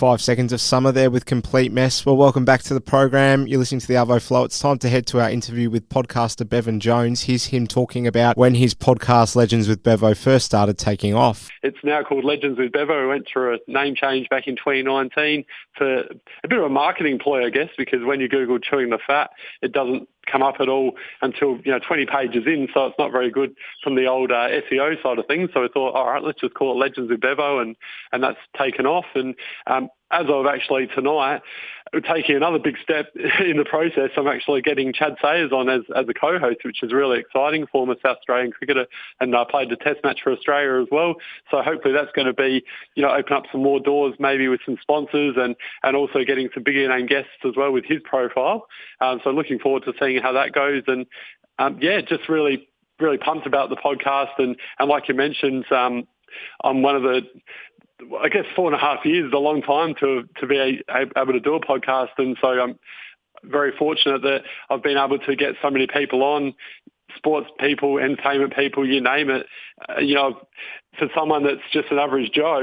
5 seconds of summer there with Complete Mess. Well, welcome back to the program. You're listening to the Arvo Flow. It's time to head to our interview with podcaster Bevan Jones. Here's him talking about when his podcast Legends with Bevo first started taking off. It's now called Legends with Bevo. We went through a name change back in 2019 for a bit of a marketing ploy, I guess, because when you Google chewing the fat, it doesn't come up at all until 20 pages in, so it's not very good from the old SEO side of things. So we thought, all right, let's just call it Legends with Bevo, and that's taken off. And as of actually tonight, we're taking another big step in the process. I'm actually getting Chad Sayers on as a co-host, which is really exciting, former South Australian cricketer, and I played the Test match for Australia as well. So hopefully that's going to be, open up some more doors, maybe with some sponsors and also getting some bigger name guests as well with his profile. So looking forward to seeing how that goes. And just really, really pumped about the podcast. And like you mentioned, I'm one of the, I guess 4.5 years is a long time to be able to do a podcast. And so I'm very fortunate that I've been able to get so many people on, sports people, entertainment people, you name it. For someone that's just an average Joe,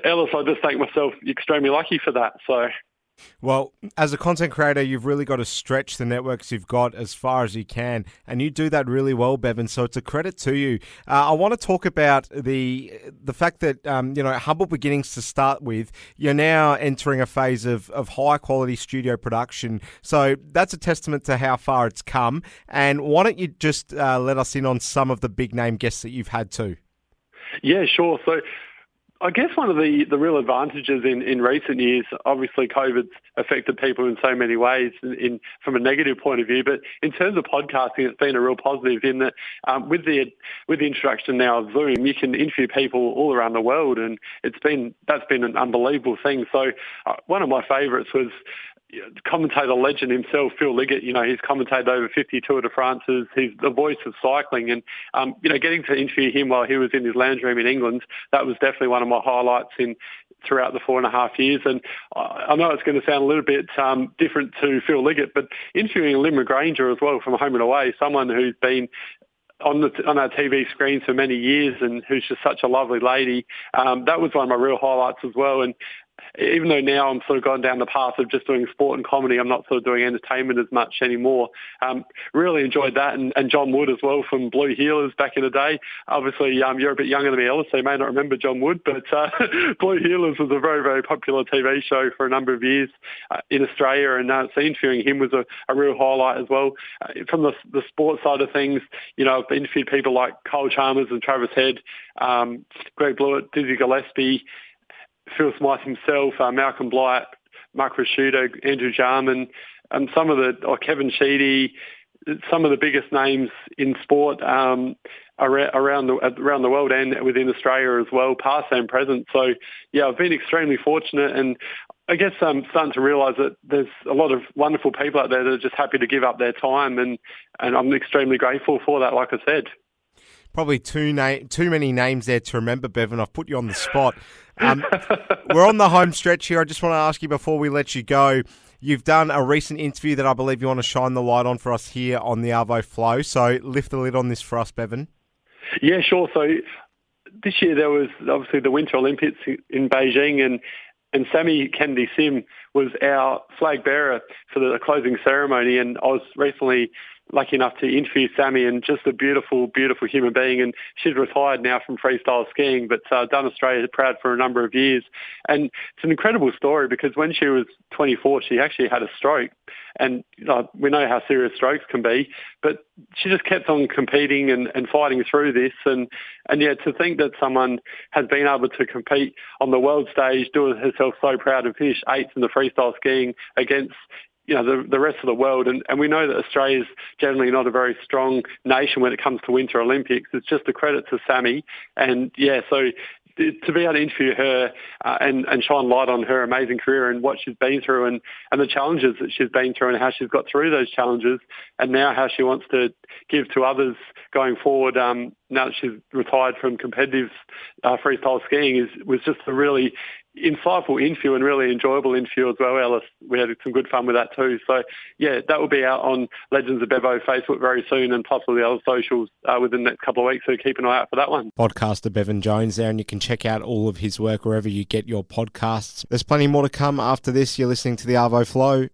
Ellis, I just think myself extremely lucky for that. So. Well, as a content creator, you've really got to stretch the networks you've got as far as you can, and you do that really well, Bevan, so it's a credit to you. I want to talk about the fact that, humble beginnings to start with. You're now entering a phase of high-quality studio production, so that's a testament to how far it's come. And why don't you just let us in on some of the big-name guests that you've had too? Yeah, sure. So I guess one of the real advantages in recent years, obviously COVID's affected people in so many ways from a negative point of view, but in terms of podcasting, it's been a real positive in that with the introduction now of Zoom, you can interview people all around the world, and that's been an unbelievable thing. So one of my favourites was commentator legend himself, Phil Liggett. He's commentated over 50 Tour de France's. He's the voice of cycling, and getting to interview him while he was in his lounge room in England, that was definitely one of my highlights throughout the 4.5 years. And I know it's going to sound a little bit different to Phil Liggett, but interviewing Lynn Granger as well from Home and Away, someone who's been on our TV screens for many years and who's just such a lovely lady, that was one of my real highlights as well. And even though now I'm sort of gone down the path of just doing sport and comedy, I'm not sort of doing entertainment as much anymore. Really enjoyed that. And John Wood as well from Blue Heelers back in the day. Obviously, you're a bit younger than me, Ellis, so you may not remember John Wood, but Blue Heelers was a very, very popular TV show for a number of years in Australia. And so interviewing him was a real highlight as well. From the sports side of things, I've interviewed people like Cole Chalmers and Travis Head, Greg Blewett, Dizzy Gillespie, Phil Smythe himself, Malcolm Blight, Mark Rashudo, Andrew Jarman, and Kevin Sheedy, some of the biggest names in sport around the world and within Australia as well, past and present. So, yeah, I've been extremely fortunate, and I guess I'm starting to realise that there's a lot of wonderful people out there that are just happy to give up their time, and I'm extremely grateful for that, like I said. Probably too many names there to remember, Bevan. I've put you on the spot. We're on the home stretch here. I just want to ask you before we let you go, you've done a recent interview that I believe you want to shine the light on for us here on the Arvo Flow. So lift the lid on this for us, Bevan. Yeah, sure. So this year there was obviously the Winter Olympics in Beijing, and Sammy Kennedy Sim was our flag bearer for the closing ceremony, and I was recently lucky enough to interview Sammy, and just a beautiful, beautiful human being. And she's retired now from freestyle skiing, but done Australia proud for a number of years. And it's an incredible story because when she was 24, she actually had a stroke. And we know how serious strokes can be, but she just kept on competing and fighting through this. And yeah, to think that someone has been able to compete on the world stage, do herself so proud and finish 8th in the freestyle skiing against the rest of the world. And we know that Australia's generally not a very strong nation when it comes to Winter Olympics. It's just a credit to Sammy. And yeah, so to be able to interview her and shine light on her amazing career and what she's been through and the challenges that she's been through and how she's got through those challenges, and now how she wants to give to others going forward now that she's retired from competitive freestyle skiing was just a really insightful interview and really enjoyable interview as well, Ellis. We had some good fun with that too. So, yeah, that will be out on Legends of Bevo Facebook very soon and possibly other socials within the next couple of weeks, so keep an eye out for that one. Podcaster Bevan Jones there, and you can check out all of his work wherever you get your podcasts. There's plenty more to come after this. You're listening to the Arvo Flow.